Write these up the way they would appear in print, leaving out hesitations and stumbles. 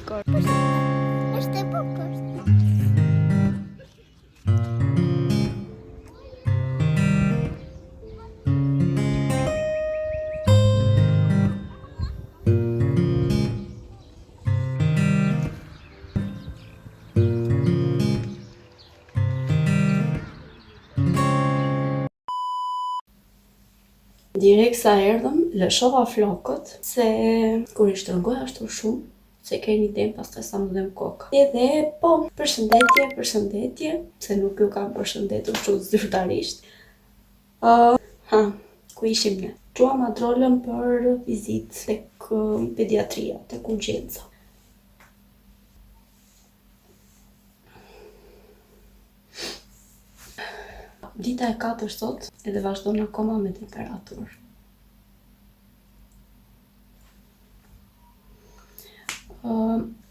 bukur. Është e bukur. Direkt sa erdhëm, lëshova flokët, se kur i shtrëngoj ashtu shumë, se keni idem pastaj sa më dhem koka. Edhe po, përshëndetje, se nuk ju kam përshëndetur kështu zyrtarisht. Ku ishim ne? Quam Adrolën për vizitë tek pediatria, tek urgjenca. Dita e 4 sot edhe vazhdon akoma me temperaturë.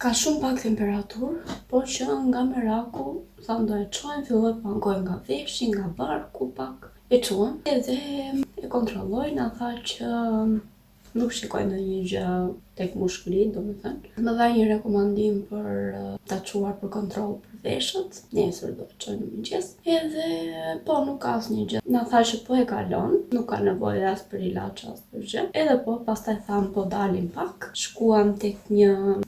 Ka shumë pak temperaturë, por që nga meraku, sa do e çojmë, filloi pangoj nga veshi, nga barku pak. E çuam edhe e kontrolloj, na tha që nuk shikoj ndonjë gjë tek mushkëlit, domethënë. Më dha një rekomandim për ta çuar për kontroll për veshët. Nesër do të çoj në mëngjes. Edhe po nuk ka asnjë gjë. Na tha që po e kalon, nuk ka nevojë as për ilaç as për gjë. Edhe po pastaj tham po dalim pak. Shkuam tek një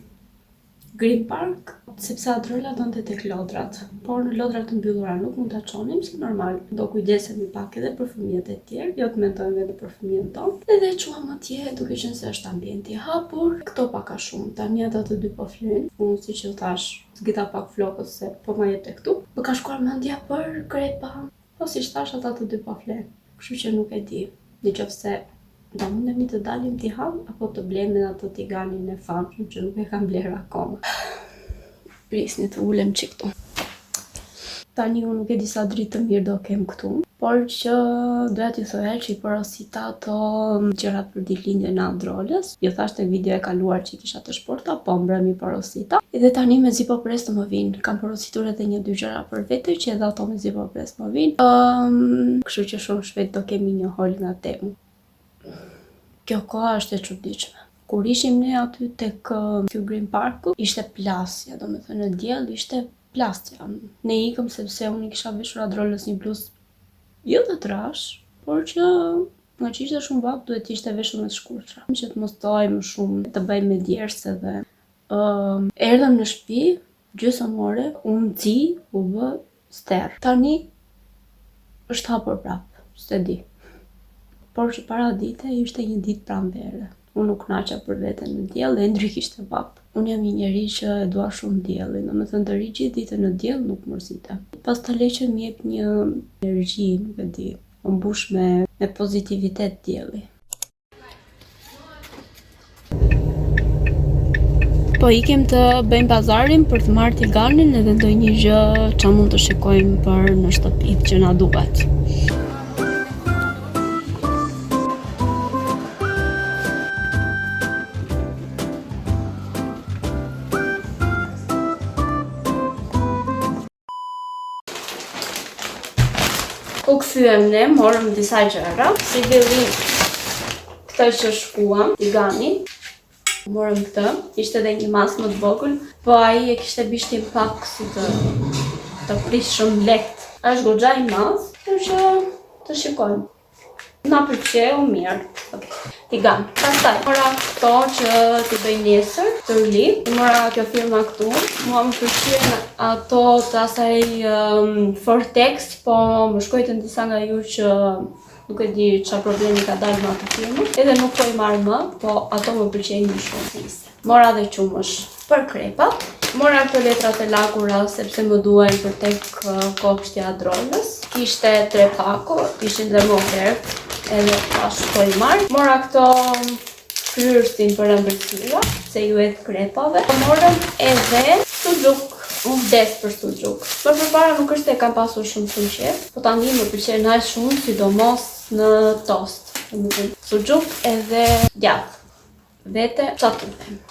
Green Park, sepse Adrola donte tek lodrat, por në lodrat të mbyllura nuk mund ta çonim, si normal, do kujdesemi pak edhe për fëmijët e tjerë, jo të mendojmë vetëm për fëmijën tonë. Edhe çuam atje, duke qenë se është ambienti i hapur, këto pak a shumë, tani ata të dy po flyjnë. Unë siç ju thash, zgjita pak flokët se po ma jep tek këtu. Më ka shkuar mendja për krepa, po siç thash ata të dy po flyjnë. Kështu që nuk e di, nëse do mundemi të dalim t'i ham, apo të blemi ato tiganin e famshëm që nuk e kam bler akoma. Prisni të ulem që këtu. Tani unë nuk e di sa dritë të mirë do kem këtu, por që doja t'ju thoja që i porosita ato gjërat për ditëlindjen e Adrolës. Ju thash te video e kaluar që kisha të shporta, po mbrëm i porosita. Edhe tani mezi po pres të më vinë. Kam porositur edhe 1-2 gjëra për vete që edhe ato mezi po pres më vinë. Kështu që shumë shpejt do kemi një hol nga temu. Kjo koha është e çuditshme. Kur ishim ne aty tek ky Green Parku, ishte plasja, domethënë në diell ishte plasja. Ne ikëm sepse unë kisha veshur Adrolës një bluzë jo të trash, por që nga që ishte shumë vap, duhet ishte veshur me të shkurtra. Që të mos tojmë shumë, të bëjmë me djerës edhe. Erdhëm në shtëpi, gjysmë ore, unë nxi, u bë ster. Tani është hapur prap, s'e di. Por që para dite ishte një ditë pranvere. Unë nuk knaqa për veten në diell dhe ndryq ishte vap. Unë jam një njeri që e dua shumë diellin, domethënë të ri gjithë ditën në diell nuk mërzitem. Pastaj leqe më jep një energji, nuk e di, më mbush me pozitivitet dielli. Po ikem të bëjmë bazarin për të marrë tiganin edhe ndonjë gjë që mund të shikojmë për në shtëpi që na duhet. U kthyem ne, morëm disa gjëra, si fillim këtë që shkuam, tiganin, morëm këtë, ishte edhe një mas më të vogël, po ai e kishte bishtin pak si të prishëm lehtë. Është goxha i madh, por që të shikojmë. Na pëlqeu mirë. Tigan. Pastaj mora këto që t'i bëj nesër, të ri. Mora kjo firma këtu. Mua më pëlqen ato të asaj Fortex, po më shkojtën disa nga ju që nuk e di çfarë problemi ka dalë me atë firmë. Edhe nuk po i marr më, po ato më pëlqejnë shumë. Mora dhe qumësh për krepat. Mora këto letrat e lagura sepse më duhen për tek kopshtja Adrolës. Kishte 3 pako, ishin dhe më ofertë. Edhe tash po i marr. Mora këto fryrsin për ëmbëlsira, se ju et krepave. Morëm edhe suxhuk. Unë vdes për suxhuk. Por përpara nuk është se kam pasur shumë qef, po tani më pëlqen aq shumë, sidomos në tost. Suxhuk edhe djath. Vete çfarë të them.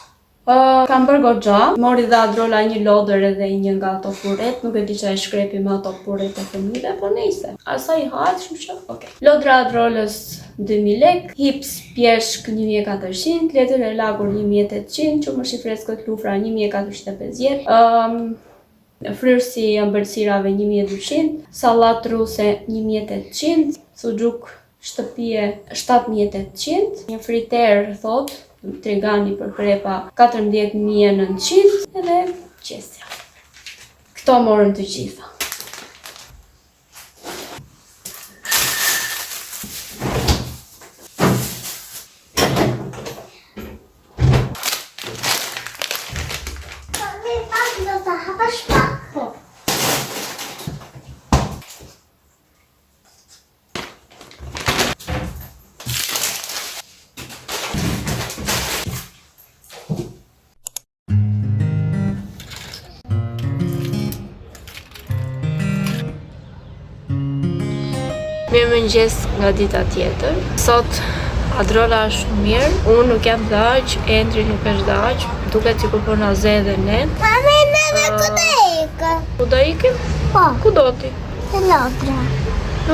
Kam bërë goxha, mori dhe Adrola një lodër edhe një nga ato furet, nuk e di që e shkrepi me ato furet e fëmijëve, po nejse. Asa i hatë, shumë që, okej. Lodra Adrolës 2000 lek, hips pjeshk 1400, letër e lagur 1800, qumësh i freskët lufra 1450, fryrësi i ëmbëlsirave 1200, sallat ruse 1800, suxhuk shtëpie 7800, një friter thot Trigani për krepa 14900 edhe qesja. Këto morën të gjitha. Do ta hapash pak? Po. Mirëmëngjes nga dita tjetër. Sot Adrola është shumë mirë, unë nuk jam daq, Endri nuk është daq, duket sikur po na ze edhe ne. Mami, nene, ku do ikë? Ku do ikim? Po, Ku do ti? të lodra.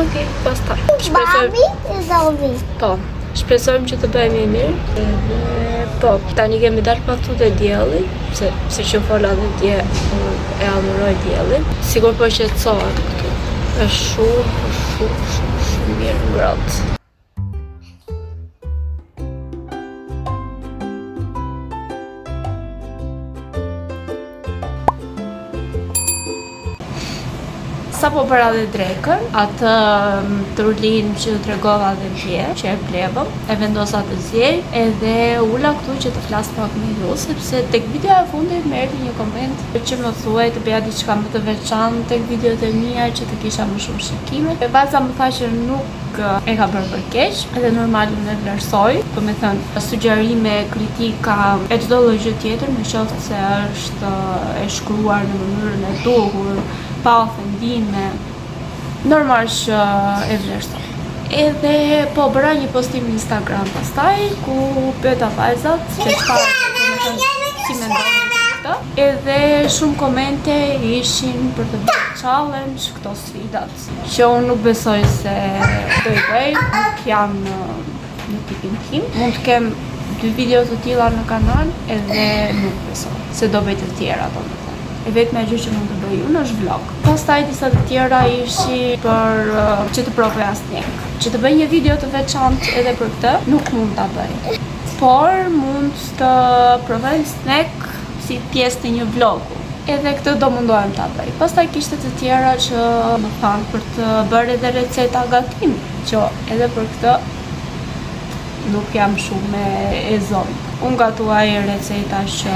Okej, pastaj. Babi i zovi. Po, shpresojmë që të bëhemi mirë. Edhe po, tani kemi dalë pa këtu te dielli, se siç u fola dhe dje e adhuroj diellin. Sigur po qetësohet këtu. Është shumë mirë ngrohtë. Sa po bëra dhe drekën, atë turlin që tregova dhe dje, që e plevëm, e vendosa të zjej, edhe ula këtu që të flas pak me ju, sepse tek videoja e fundit më erdhi një koment që më thuaj të bëja diçka më të veçantë tek videot e mia që të kisha më shumë shikime. E baza më tha që nuk e ka bërë për keq, edhe normal unë e vlerësoj, do të thënë sugjerime, kritika e çdo lloj gjë tjetër, në qoftë se është e shkruar në mënyrën e duhur, pa ofendime, normal që e vlerësoj. Edhe po bëra një postim në Instagram pastaj ku pyeta vajzat se çfarë si mendojnë për këtë. Edhe shumë komente ishin për të bërë challenge këto sfidat, që unë nuk besoj se do i bëj, nuk janë në tipin tim. Mund të kem 2 video të tilla në kanal edhe nuk besoj se do bëj të tjera domethënë. E vetme gjë që mund të bëj unë është vlog. Pastaj disa të tjera ishin për që të provoj snack. Që të bëj një video të veçantë edhe për këtë, nuk mund ta bëj. Por mund të provoj snack si pjesë të një vlogu. Edhe këtë do mundohem ta bëj. Pastaj kishte të tjera që më thanë për të bërë edhe receta gatimi, që edhe për këtë nuk jam shumë e zonë. Unë gatuaj receta që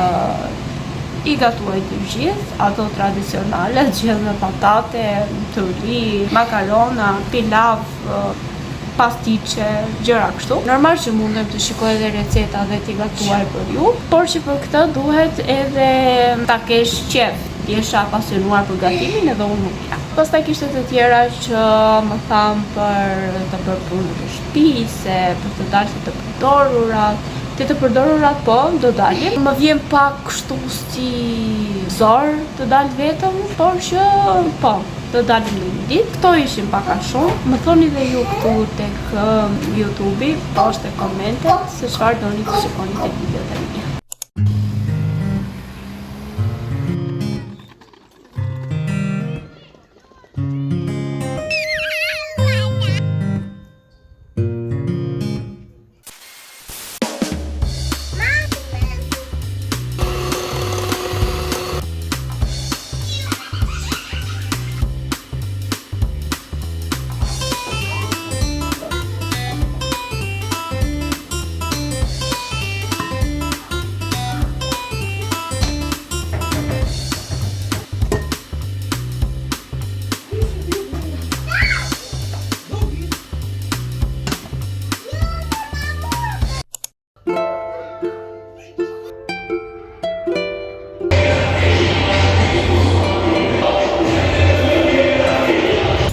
i gatuaj të gjithë, ato tradicionale, gjithë me patate, turli, makarona, pilav, pastiqe, gjëra kështu. Normal që mundem të shikoj edhe receta dhe t'i gatuaj për ju, por që për këtë duhet edhe ta kesh qef, t'jesha apasionuar për gatimin edhe unë nuk jam. Pastaj kishte të tjera që më thamë për të bërë punë të shtëpi, se për të dalë të përdorurat, të përdorurat po, do dalim. Më vjen pak kështu si zor të dalë vetëm, por që po, do dalim në një ditë. Këto ishin paka shumë. Më thoni dhe ju këtu tek YouTube-i, poshtë e komentet, se çfarë doni të shikoni tek videot e mia.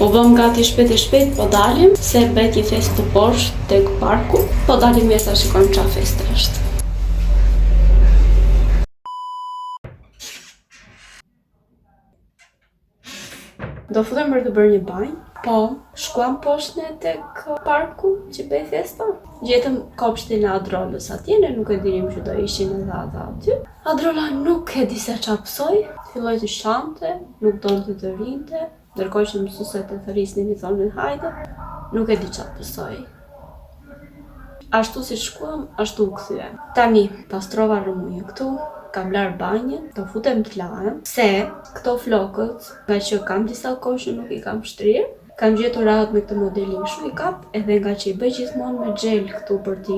Po vëm gati shpejt e shpejt, po dalim, se bëhet një festë të poshtë tek parku, po dalim jesa shikojmë çfarë feste është. Do futem për të bërë një banjë. Po, shkuam poshtë tek parku që bëj festa. Gjetëm kopshtin e Adrolës atje, ne nuk e dinim që do ishin edhe ata aty. Adrola nuk e di se ç'a pësoi, filloi të shante, nuk donte të rinte, ndërkohë që mësueset e thërisnin i thonin hajde, nuk e di ç'a pësoi. Ashtu si shkuam, ashtu u kthyem. Tani, pastrova rrëmujë këtu, kam larë banjën, do futem të lahem, se këto flokët, nga që kam disa kohë që nuk i kam shtrirë, kam gjetur radhë me këtë modelin kështu i kap, edhe nga që i bëj gjithmonë me gel këtu për t'i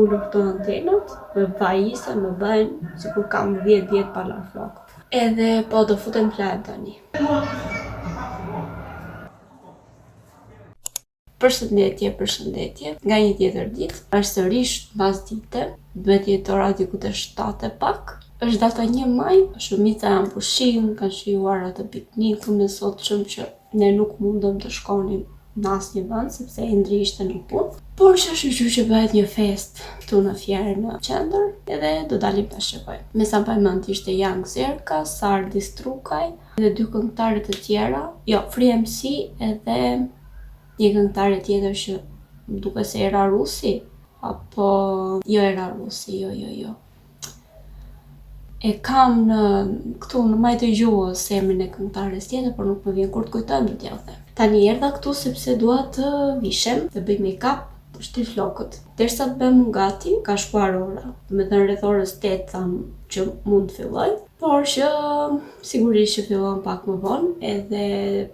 ulur këto antenat, me vajisa më bëjnë, sikur kam 10 vjet pa larë flokët. Edhe po do futem të lahem tani. Përshëndetje, nga një tjetër ditë, është sërish mbas dite, duhet jetë ora diku te 7 pak. Është data 1 maj, shumica janë pushim, kanë shijuar atë piknikun e sotshëm që ne nuk mundëm të shkonim në asnjë vend sepse Indri ishte në punë. Por shqyqyr që bëhet një fest këtu në Fierë në qendër, edhe do dalim ta shqipojmë. Me sa mbaj mend ishte Young Zerka, Sardi Strukaj dhe 2 këngëtarë të tjera, Free MC edhe një këngëtare tjetër që më duket se era rusi, apo jo era rusi, jo. E kam këtu në majtë të gjuhës emrin e këngëtares tjetër, por nuk më vjen kur të kujtojmë do t'ja them. Tani erdha këtu sepse dua të vishem, të bëj make-up, të shtil flokët. Derisa të bëhem gati, ka shkuar ora. Do të thënë rreth orës 8 thamë që mund të filloj, por që sigurisht që fillon pak më vonë, edhe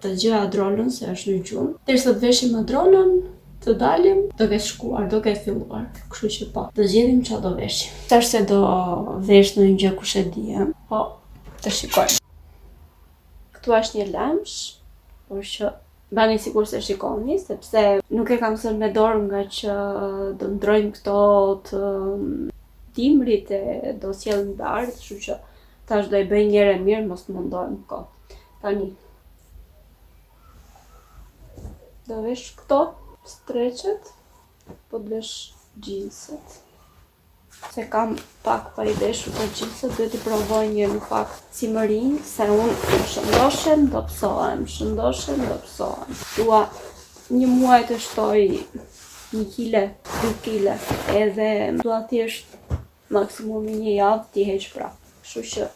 të gjej Adrolën se është në gjumë. Derisa të veshim Adrolën, të dalim, do ketë shkuar, do ketë filluar, kështu që po, do zgjedhim ç'a do veshim. Tash se do vesh në një gjë kush e di, po, të shikojmë. Këtu është një lemsh, por që bani sikur se shikoni, sepse nuk e kam sënë me dorë nga që do ndrojmë këto të timrit e do sjellin darë, kështu që tash do i bëj një herë mirë, mos të mundohem kot. Tani, do vesh këto streqet, po të vesh gjinset. Se kam pak pa i veshur për gjinset, duhet i provoj një në pak si më rinj, se unë shëndoshem do psohem, Dua një muaj të shtoj 1 kile, 2 kile, edhe dua thjesht maksimum një javë t'i heq prap. Kështu që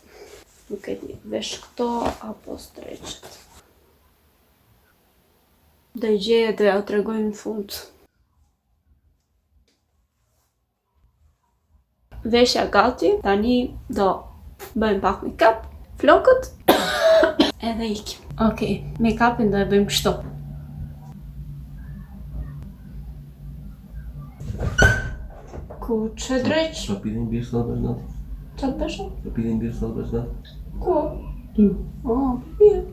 nuk e di, vesh këto apo streqet. Do i gjej e do ja tregoj në fund. Veshja gati, tani do bëjmë pak make-up, flokët, edhe ikim. Okej, make-upin do e bëjmë kështu. Ku që dreq? Sa pidhin birë sot bësh nati? Qa të bësha? Sa pidhin birë sot bësh nati? Ku? Tu. Bje.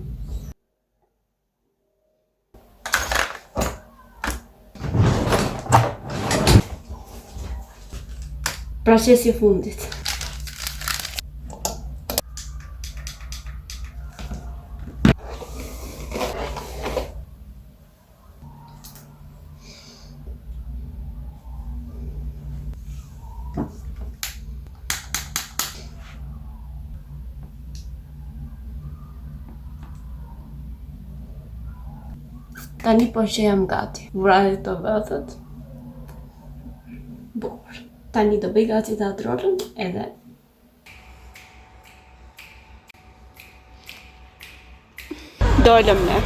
Procesi I fundit. Tani po që jam gati. Vrajt të vëthët. Bukur. Tani do bëj gati të Adrolën edhe dolëm ne.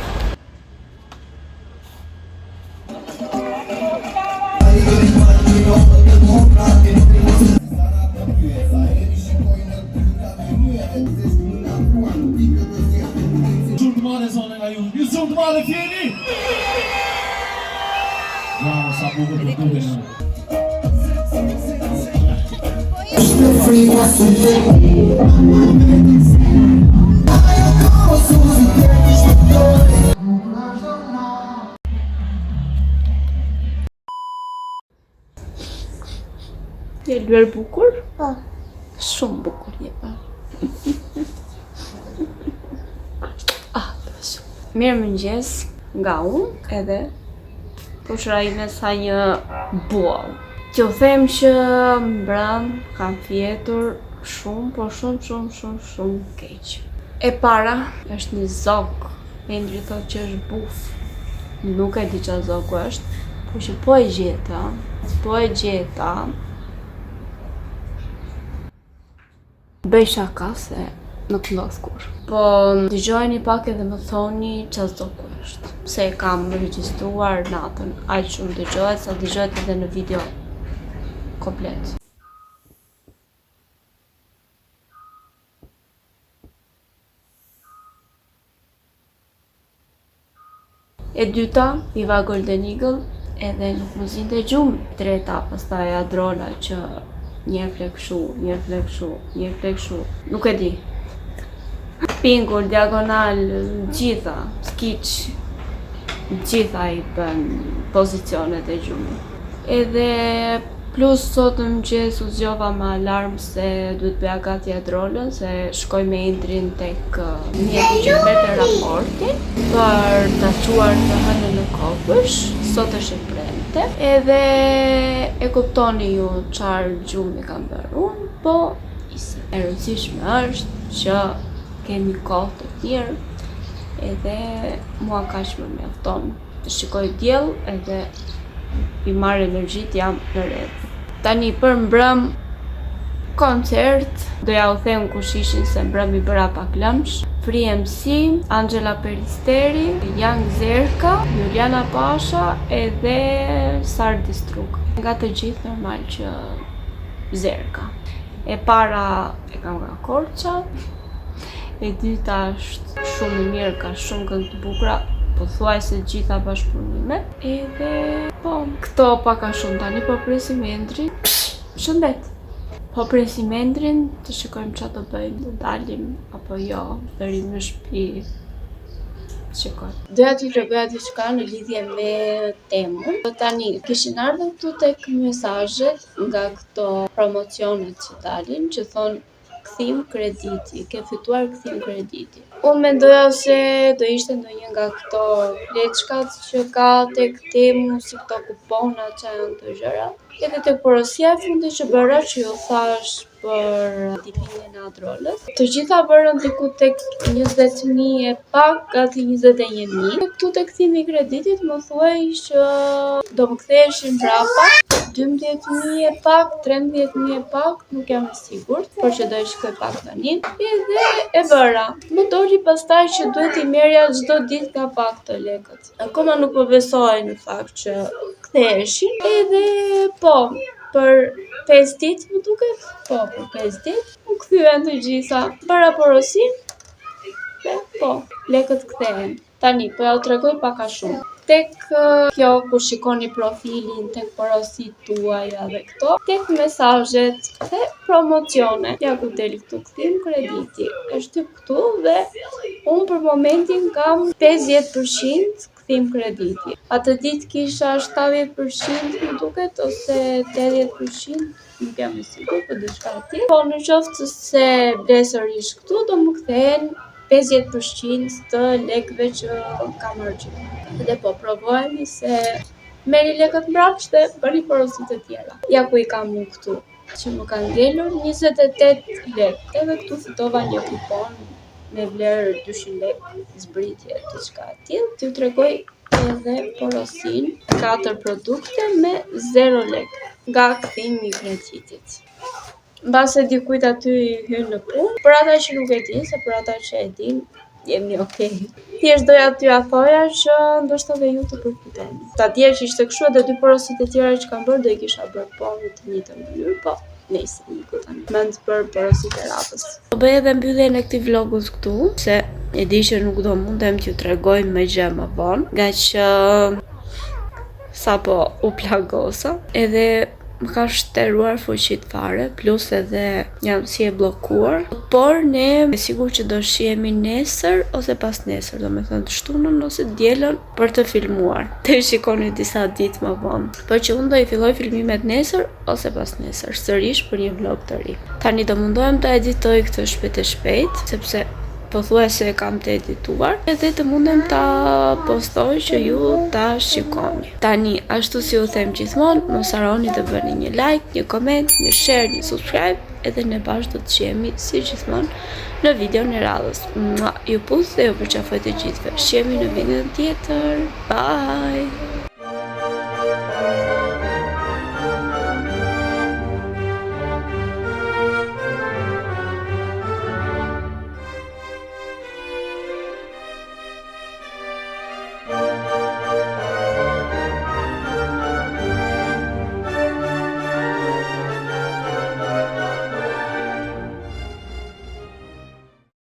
Surmale sonë nga ju. Ju surmale fjeni! Bravo, sa bukur të duke në. Je luer bukur? Po. Shumë bukur je pa. Mirë mëngjes nga unë edhe pushra ime sa një buall. Që u them që mbram kam fjetur shumë, po shumë keq. E para është një zog Endri thot që është buf. Nuk e di qa zoku është, po që po e gjeta. Bëj shaka se nuk ndodh kur. Po dëgjojeni pak edhe më thoni qa zoku është. Se e kam regjistruar natën, aq shumë dëgjohet sa dëgjohet edhe në video komplet. E dyta, Viva Golden Eagle, edhe nuk më zinte gjumë. Treta, pastaj Adrola që një flek shu, nuk e di. Pingull, diagonal, gjitha, skiq, gjitha I bën pozicionet e gjumë. Edhe plus sot në mëngjes u zgjova me alarm se duhet bëja gati Adrolën, se shkoj me Indrin tek mjeku që bete raportin për ta quar të hënën në kopësh. Sot është e premte. Edhe e kuptoni ju çfarë gjumi kam bërë unë, po isi. E rëndësishme është që kemi kohë të mirë, edhe mua kaq më mjafton të shikoj diell edhe I marr energjit jam në rregull. Tani për mbrëm koncert, doja u them kush ishin se mbrëm I bëra pak lunch. Free MC, Angela Peristeri, Young Zerka, Juliana Pasha edhe Sardi Struk. Nga të gjithë normal që Zerka. E para e kam nga Korça, e dyta është shumë e mirë, ka shumë këngë të bukura, po thuaj se gjitha bashkëpunime. Edhe po, këto paka shumë tani, po presim Endrin. Shëndet! Po presim Endrin, të shikojmë çfarë do bëjmë, do dalim apo jo, dërim në shtëpi. Shikoj. Doja t'ju tregoja diçka në lidhje me temën. Tani, kishin ardhur këtu tek mesazhet nga këto promocionet që dalin, që thonë kthim krediti, ke fituar kthim krediti. Unë mendoja se do ishte ndonjë nga këto pleçkat që ka tek Temu, si këto kupona që janë këto gjëra. Edhe tek porosia e fundit që bëra, që ju thash për ditëlindjen e Adrolës. Të gjitha bërën diku tek 20.000 e pak, gati 21.000. Këtu tek kthimi I kreditit më thuaj që do më ktheheshin mbrapa 12.000 e pak, 13.000 e pak, nuk jam e sigurt, por që do I shkoj pak tani. Edhe e bëra. Më doli pastaj që duhet I merrja çdo ditë nga pak të lekët. Akoma nuk po besoj në fakt që ktheheshin. Edhe po, për 5 ditë më duket, po, për 5 ditë, u kthyen të gjitha. Bëra porosin, dhe po, lekët kthehen. Tani, po ja u tregoj pak a shumë. Tek kjo ku shikoni profilin, tek porosit tuaja dhe këto, tek mesazhet dhe promocione. Ja ku deli këtu kthim krediti. E shtyp këtu dhe unë për momentin kam 50% kthim krediti. Atë ditë kisha 70% më duket ose 80%, nuk jam e sigurt për diçka e tillë. Po në qoftë se ble sërish këtu do më kthehen 50% të lekëve që kam argjuar. Dhe po provojmë se merri lekët mbrapsht dhe bëri porosit e tjera. Ja ku I kam unë këtu, që më kanë ngelur 28 lekë. Edhe këtu fitova një kupon me vlerë 200 lekë, zbritje, diçka e tillë. T'ju tregoj edhe porosin, 4 produkte me 0 lekë nga kthimi I kreditit. Mbase dikujt aty hyn në punë, për ata që nuk e din, se për ata që e din, jemi okay. Thjesht doja t'ju thoja që ndoshta dhe ju të përfitoni. Ta dje që ishte kështu edhe 2 porosit e tjera që kam bërë, do I kisha bërë po në të njëjtën mënyrë, po nëse nuk e tani. Mend për porosit e radhës. Do bëj edhe mbylljen e këtij vlogut këtu, se e di që nuk do mundem t'ju tregoj më gjë më vonë, nga që sapo u plagosa, edhe më ka shtruar fuqit fare, plus edhe jam si e bllokuar. Por ne e sigur që do shihemi nesër ose pas nesër, do me thënë të shtunën ose dielën për të filmuar. Të shikoni disa ditë më vonë. Por që unë do I filloj filmimet nesër ose pas nesër, sërish për një vlog të ri. Tani do mundohem të editoj këtë shpejt e shpejt, sepse pothuajse e kam të edituar edhe të mundem ta postoj që ju ta shikoni. Tani, ashtu si u them gjithmonë, mos harroni të bëni një like, një comment, një share, një subscribe, edhe ne bashkë do të shihemi si gjithmonë në videon e radhës. Ju puth dhe ju përqafoj të gjithëve. Shihemi në videon tjetër. Bye!